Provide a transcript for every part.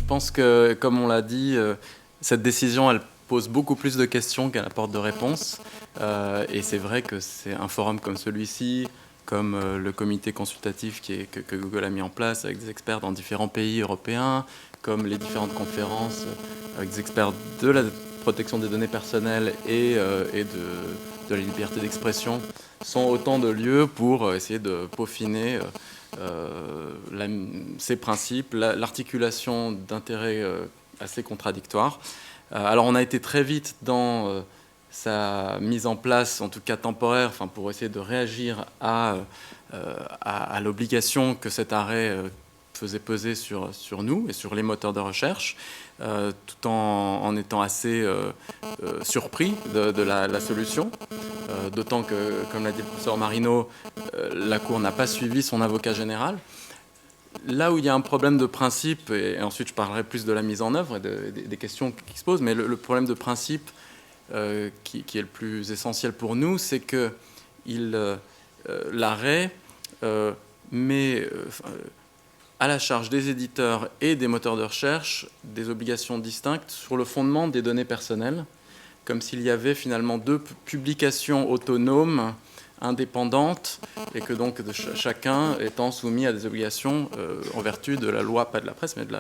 pense que, comme on l'a dit, cette décision, elle pose beaucoup plus de questions qu'elle apporte de réponses. Et c'est vrai que c'est un forum comme celui-ci, comme le comité consultatif que Google a mis en place avec des experts dans différents pays européens, comme les différentes conférences avec des experts de la protection des données personnelles et de la liberté d'expression, sont autant de lieux pour essayer de peaufiner ces principes, l'articulation d'intérêts assez contradictoires. Alors on a été très vite dans sa mise en place, en tout cas temporaire, pour essayer de réagir à l'obligation que cet arrêt faisait peser sur nous et sur les moteurs de recherche, tout en étant assez surpris de la solution. D'autant que, comme l'a dit le professeur Marino, la Cour n'a pas suivi son avocat général. Là où il y a un problème de principe, et ensuite je parlerai plus de la mise en œuvre et des questions qui se posent, mais le problème de principe qui est le plus essentiel pour nous, c'est que l'arrêt met à la charge des éditeurs et des moteurs de recherche des obligations distinctes sur le fondement des données personnelles, comme s'il y avait finalement deux publications autonomes, indépendantes, et que donc chacun étant soumis à des obligations en vertu de la loi, pas de la presse, mais de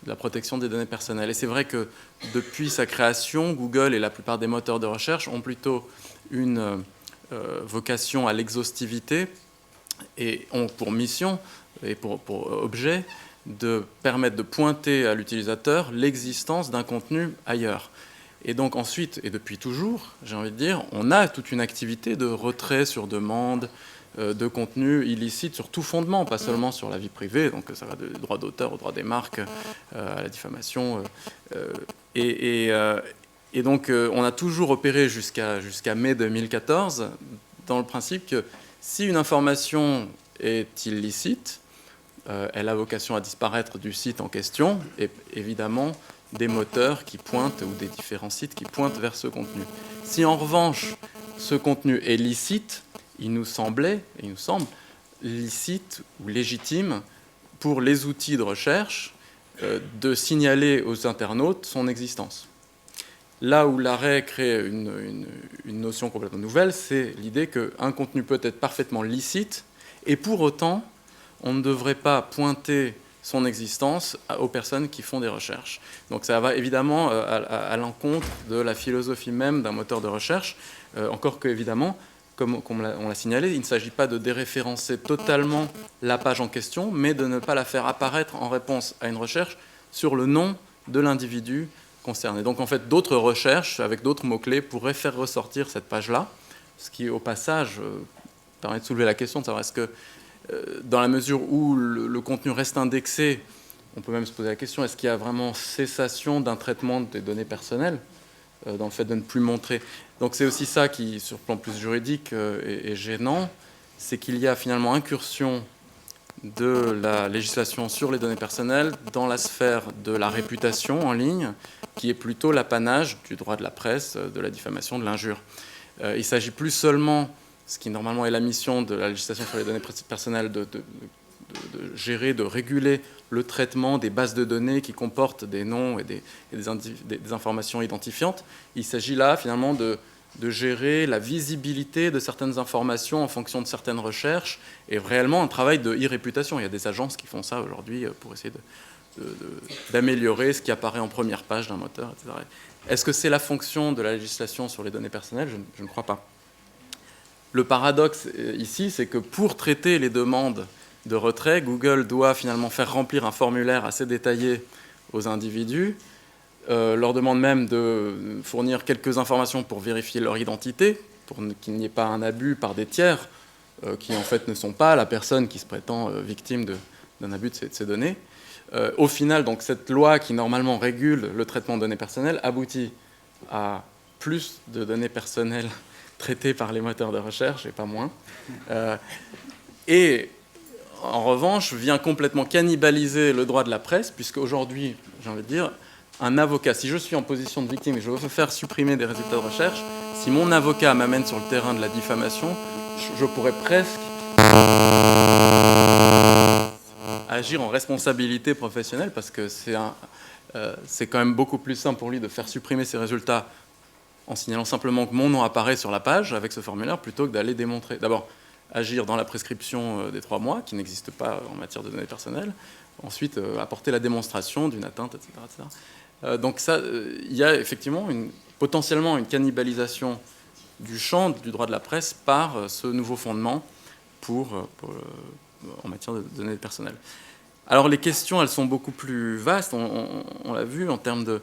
la protection des données personnelles. Et c'est vrai que depuis sa création, Google et la plupart des moteurs de recherche ont plutôt une vocation à l'exhaustivité et ont pour mission et pour objet de permettre de pointer à l'utilisateur l'existence d'un contenu ailleurs. Et donc ensuite, et depuis toujours, j'ai envie de dire, on a toute une activité de retrait sur demande de contenu illicite sur tout fondement, pas seulement sur la vie privée, donc ça va du droit d'auteur au droit des marques, à la diffamation. Et donc on a toujours opéré jusqu'à mai 2014 dans le principe que si une information est illicite, elle a vocation à disparaître du site en question, et évidemment des moteurs qui pointent, ou des différents sites qui pointent vers ce contenu. Si en revanche ce contenu est licite, il nous semble licite ou légitime pour les outils de recherche de signaler aux internautes son existence. Là où l'arrêt crée une notion complètement nouvelle, c'est l'idée qu'un contenu peut être parfaitement licite, et pour autant, on ne devrait pas pointer son existence aux personnes qui font des recherches. Donc ça va évidemment à l'encontre de la philosophie même d'un moteur de recherche, encore que, évidemment, comme on l'a signalé, il ne s'agit pas de déréférencer totalement la page en question, mais de ne pas la faire apparaître en réponse à une recherche sur le nom de l'individu concerné. Donc en fait, d'autres recherches avec d'autres mots-clés pourraient faire ressortir cette page-là, ce qui, au passage, permet de soulever la question de savoir est-ce que dans la mesure où le contenu reste indexé, on peut même se poser la question, est-ce qu'il y a vraiment cessation d'un traitement des données personnelles dans le fait de ne plus montrer. Donc c'est aussi ça qui, sur le plan plus juridique, est gênant, c'est qu'il y a finalement incursion de la législation sur les données personnelles dans la sphère de la réputation en ligne, qui est plutôt l'apanage du droit de la presse, de la diffamation, de l'injure. Il ne s'agit plus seulement, ce qui normalement est la mission de la législation sur les données personnelles, de gérer, de réguler le traitement des bases de données qui comportent des noms et des informations identifiantes. Il s'agit là finalement de gérer la visibilité de certaines informations en fonction de certaines recherches, et réellement un travail de e-réputation. Il y a des agences qui font ça aujourd'hui pour essayer d'améliorer ce qui apparaît en première page d'un moteur, etc. Est-ce que c'est la fonction de la législation sur les données personnelles ? Je ne crois pas. Le paradoxe ici, c'est que pour traiter les demandes de retrait, Google doit finalement faire remplir un formulaire assez détaillé aux individus, leur demande même de fournir quelques informations pour vérifier leur identité, pour qu'il n'y ait pas un abus par des tiers qui en fait ne sont pas la personne qui se prétend victime d'un abus de ces données. Au final, donc, cette loi qui normalement régule le traitement de données personnelles aboutit à plus de données personnelles traitées par les moteurs de recherche et pas moins. Et en revanche, vient complètement cannibaliser le droit de la presse, puisque aujourd'hui, j'ai envie de dire, un avocat, si je suis en position de victime et je veux faire supprimer des résultats de recherche, si mon avocat m'amène sur le terrain de la diffamation, je pourrais presque agir en responsabilité professionnelle, parce que c'est c'est quand même beaucoup plus simple pour lui de faire supprimer ses résultats en signalant simplement que mon nom apparaît sur la page avec ce formulaire, plutôt que d'aller démontrer. D'abord, agir dans la prescription des 3 mois, qui n'existe pas en matière de données personnelles. Ensuite, apporter la démonstration d'une atteinte, etc. etc. Donc ça, il y a effectivement potentiellement une cannibalisation du champ du droit de la presse par ce nouveau fondement en matière de données personnelles. Alors les questions, elles sont beaucoup plus vastes, on l'a vu, en termes de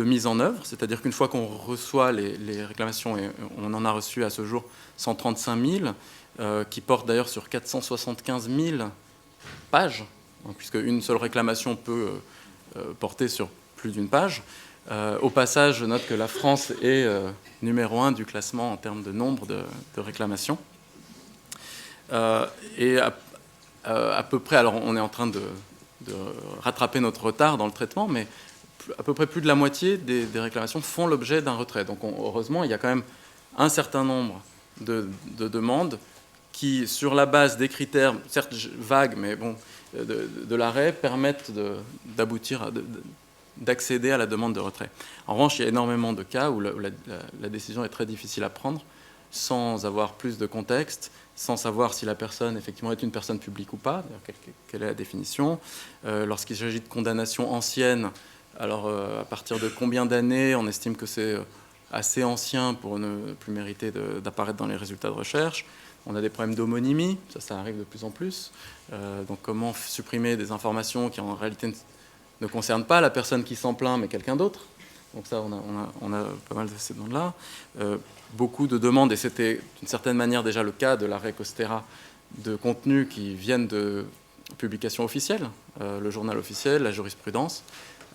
mise en œuvre, c'est-à-dire qu'une fois qu'on reçoit les réclamations, et on en a reçu à ce jour 135 000, qui portent d'ailleurs sur 475 000 pages, puisque une seule réclamation peut porter sur plus d'une page. Au passage, je note que la France est numéro 1 du classement en termes de nombre de réclamations. Et à peu près, alors on est en train de rattraper notre retard dans le traitement, mais à peu près plus de la moitié des réclamations font l'objet d'un retrait. Donc heureusement, il y a quand même un certain nombre de demandes qui, sur la base des critères, certes vagues, mais bon, de l'arrêt, permettent d'aboutir, d'accéder à la demande de retrait. En revanche, il y a énormément de cas où la décision est très difficile à prendre, sans avoir plus de contexte, sans savoir si la personne, effectivement, est une personne publique ou pas, quelle est la définition. Lorsqu'il s'agit de condamnations anciennes, alors à partir de combien d'années on estime que c'est assez ancien pour ne plus mériter d'apparaître dans les résultats de recherche. On a des problèmes d'homonymie, ça arrive de plus en plus. Donc comment supprimer des informations qui en réalité ne concernent pas la personne qui s'en plaint, mais quelqu'un d'autre. Donc ça, on a pas mal de ces demandes-là. Beaucoup de demandes, et c'était d'une certaine manière déjà le cas de l'arrêt Costera, de contenus qui viennent de publications officielles, le journal officiel, la jurisprudence.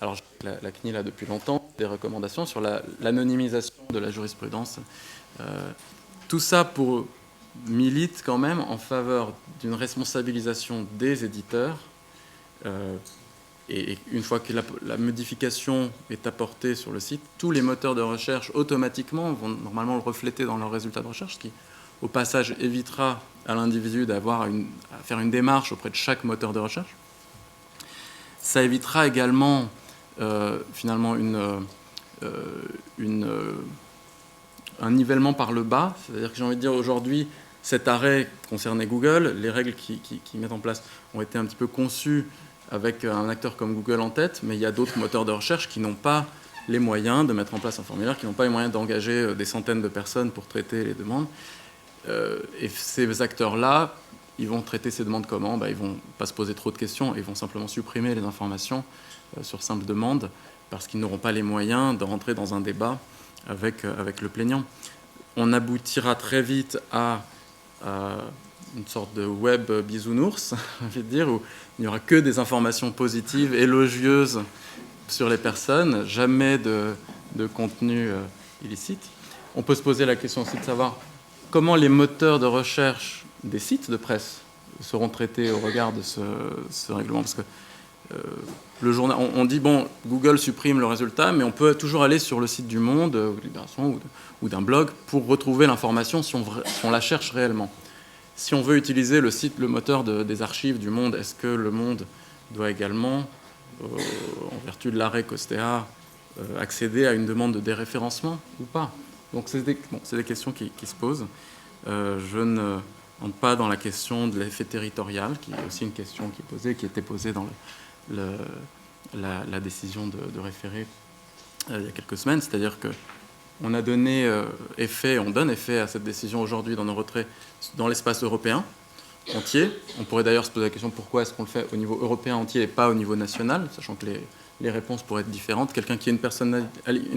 Alors la CNIL a depuis longtemps des recommandations sur l'anonymisation de la jurisprudence. Tout ça milite quand même en faveur d'une responsabilisation des éditeurs. Et une fois que la modification est apportée sur le site, tous les moteurs de recherche automatiquement vont normalement le refléter dans leurs résultats de recherche, ce qui au passage évitera à l'individu à faire une démarche auprès de chaque moteur de recherche. Ça évitera également finalement un nivellement par le bas, c'est-à-dire que j'ai envie de dire aujourd'hui, cet arrêt concernait Google, les règles qui mettent en place ont été un petit peu conçues avec un acteur comme Google en tête, mais il y a d'autres moteurs de recherche qui n'ont pas les moyens de mettre en place un formulaire, qui n'ont pas les moyens d'engager des centaines de personnes pour traiter les demandes. Et ces acteurs-là, ils vont traiter ces demandes comment ? Ils ne vont pas se poser trop de questions, ils vont simplement supprimer les informations sur simple demande, parce qu'ils n'auront pas les moyens de rentrer dans un débat avec le plaignant. On aboutira très vite à une sorte de web bisounours, j'ai envie de dire, où il n'y aura que des informations positives, élogieuses sur les personnes, jamais de contenu illicite. On peut se poser la question aussi de savoir comment les moteurs de recherche des sites de presse seront traités au regard de ce règlement. Parce que le journal, on dit, bon, Google supprime le résultat, mais on peut toujours aller sur le site du Monde, ou de Libération, ou d'un blog, pour retrouver l'information si on la cherche réellement. Si on veut utiliser le moteur des archives du Monde, est-ce que le Monde doit également, en vertu de l'arrêt Costea, accéder à une demande de déréférencement ou pas ? Donc c'est des questions qui se posent. Je ne rentre pas dans la question de l'effet territorial, qui est aussi une question qui était posée dans la décision de référer il y a quelques semaines, c'est-à-dire que on a donné on donne effet à cette décision aujourd'hui dans nos retraits dans l'espace européen entier. On pourrait d'ailleurs se poser la question pourquoi est-ce qu'on le fait au niveau européen entier et pas au niveau national, sachant que les réponses pourraient être différentes. Quelqu'un qui a une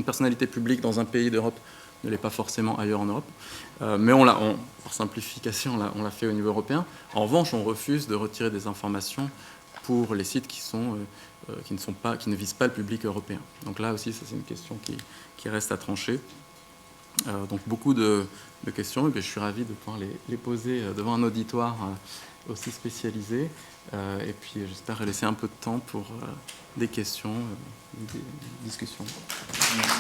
personnalité publique dans un pays d'Europe ne l'est pas forcément ailleurs en Europe. Mais par simplification, on l'a fait au niveau européen. En revanche, on refuse de retirer des informations pour les sites qui ne visent pas le public européen. Donc là aussi, ça, c'est une question qui reste à trancher. Donc beaucoup de questions, et je suis ravi de pouvoir les poser devant un auditoire aussi spécialisé. Et puis j'espère laisser un peu de temps pour des questions, des discussions.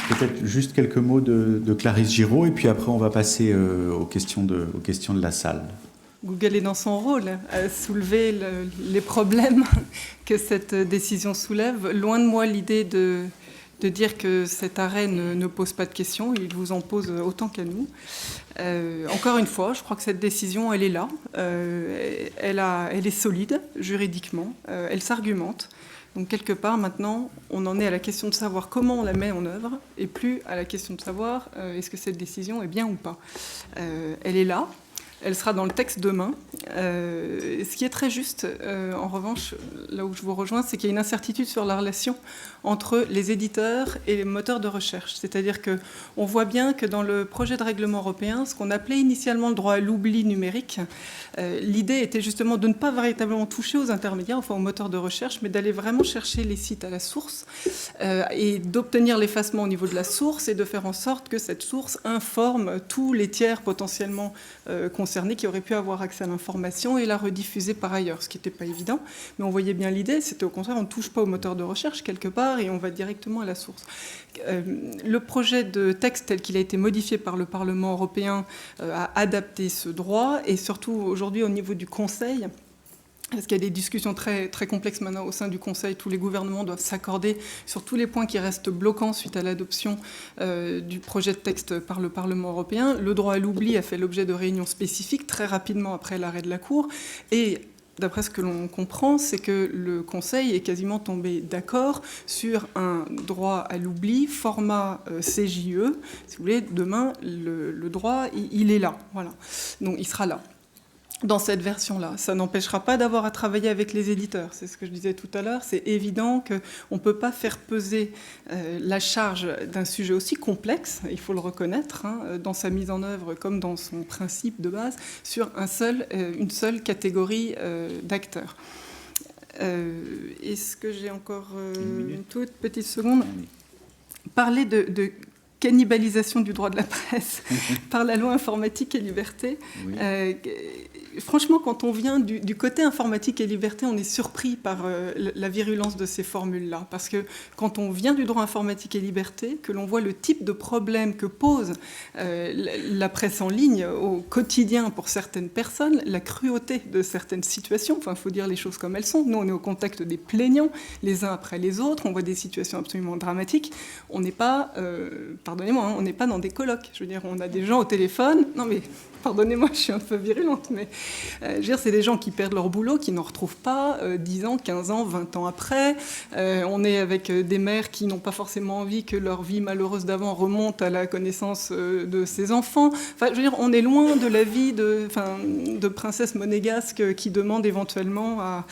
Peut-être juste quelques mots de Clarisse Giraud, et puis après on va passer aux questions de la salle. Google est dans son rôle, à soulever les problèmes que cette décision soulève. Loin de moi l'idée de dire que cet arrêt ne pose pas de questions, il vous en pose autant qu'à nous. Encore une fois, je crois que cette décision, elle est là, elle est solide juridiquement, elle s'argumente. Donc quelque part, maintenant, on en est à la question de savoir comment on la met en œuvre, et plus à la question de savoir est-ce que cette décision est bien ou pas. Elle est là. Elle sera dans le texte demain. Ce qui est très juste, en revanche, là où je vous rejoins, c'est qu'il y a une incertitude sur la relation entre les éditeurs et les moteurs de recherche. C'est-à-dire qu'on voit bien que dans le projet de règlement européen, ce qu'on appelait initialement le droit à l'oubli numérique, l'idée était justement de ne pas véritablement toucher aux intermédiaires, enfin aux moteurs de recherche, mais d'aller vraiment chercher les sites à la source et d'obtenir l'effacement au niveau de la source et de faire en sorte que cette source informe tous les tiers potentiellement concernés qui auraient pu avoir accès à l'information et la rediffuser par ailleurs, ce qui n'était pas évident. Mais on voyait bien l'idée, c'était au contraire, on ne touche pas au moteur de recherche quelque part et on va directement à la source. Le projet de texte tel qu'il a été modifié par le Parlement européen a adapté ce droit et surtout aujourd'hui au niveau du Conseil, parce qu'il y a des discussions très, très complexes maintenant au sein du Conseil. Tous les gouvernements doivent s'accorder sur tous les points qui restent bloquants suite à l'adoption du projet de texte par le Parlement européen. Le droit à l'oubli a fait l'objet de réunions spécifiques très rapidement après l'arrêt de la Cour. Et d'après ce que l'on comprend, c'est que le Conseil est quasiment tombé d'accord sur un droit à l'oubli, format CJE. Si vous voulez, demain, le droit, il est là. Voilà. Donc, il sera là. Dans cette version-là, ça n'empêchera pas d'avoir à travailler avec les éditeurs. C'est ce que je disais tout à l'heure. C'est évident qu'on ne peut pas faire peser la charge d'un sujet aussi complexe, il faut le reconnaître, dans sa mise en œuvre comme dans son principe de base, sur une seule catégorie d'acteurs. Est-ce que j'ai encore une toute petite seconde ? Parler de cannibalisation du droit de la presse par la loi informatique et liberté. Oui. Franchement, quand on vient du côté informatique et liberté, on est surpris par la virulence de ces formules-là. Parce que quand on vient du droit informatique et liberté, que l'on voit le type de problème que pose la presse en ligne au quotidien pour certaines personnes, la cruauté de certaines situations, enfin, il faut dire les choses comme elles sont. Nous, on est au contact des plaignants, les uns après les autres, on voit des situations absolument dramatiques. On n'est pas... pardonnez-moi, on n'est pas dans des colloques. Je veux dire, on a des gens au téléphone. Non, mais pardonnez-moi, je suis un peu virulente, mais je veux dire, c'est des gens qui perdent leur boulot, qui n'en retrouvent pas 10 ans, 15 ans, 20 ans après. On est avec des mères qui n'ont pas forcément envie que leur vie malheureuse d'avant remonte à la connaissance de ses enfants. Enfin, je veux dire, on est loin de la vie de princesse monégasque qui demandent éventuellement à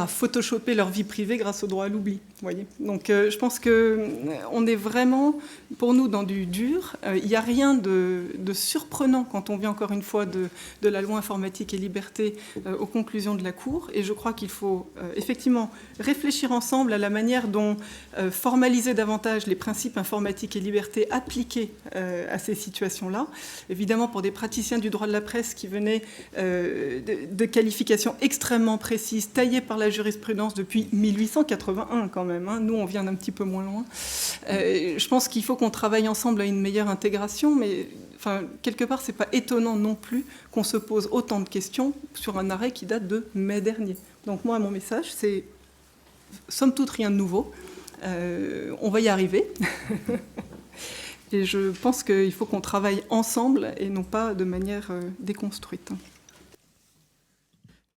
photoshopper leur vie privée grâce au droit à l'oubli. Voyez. Donc, je pense qu'on est vraiment, pour nous, dans du dur. Il n'y a rien de surprenant quand on vient encore une fois de la loi informatique et liberté aux conclusions de la Cour. Et je crois qu'il faut effectivement réfléchir ensemble à la manière dont formaliser davantage les principes informatiques et liberté appliqués à ces situations-là. Évidemment, pour des praticiens du droit de la presse qui venaient de qualifications extrêmement précises, taillées par la jurisprudence depuis 1881 quand même. Nous, on vient d'un petit peu moins loin. Je pense qu'il faut qu'on travaille ensemble à une meilleure intégration, mais enfin, quelque part, ce n'est pas étonnant non plus qu'on se pose autant de questions sur un arrêt qui date de mai dernier. Donc moi, mon message, c'est somme toute rien de nouveau. On va y arriver. Et je pense qu'il faut qu'on travaille ensemble et non pas de manière déconstruite.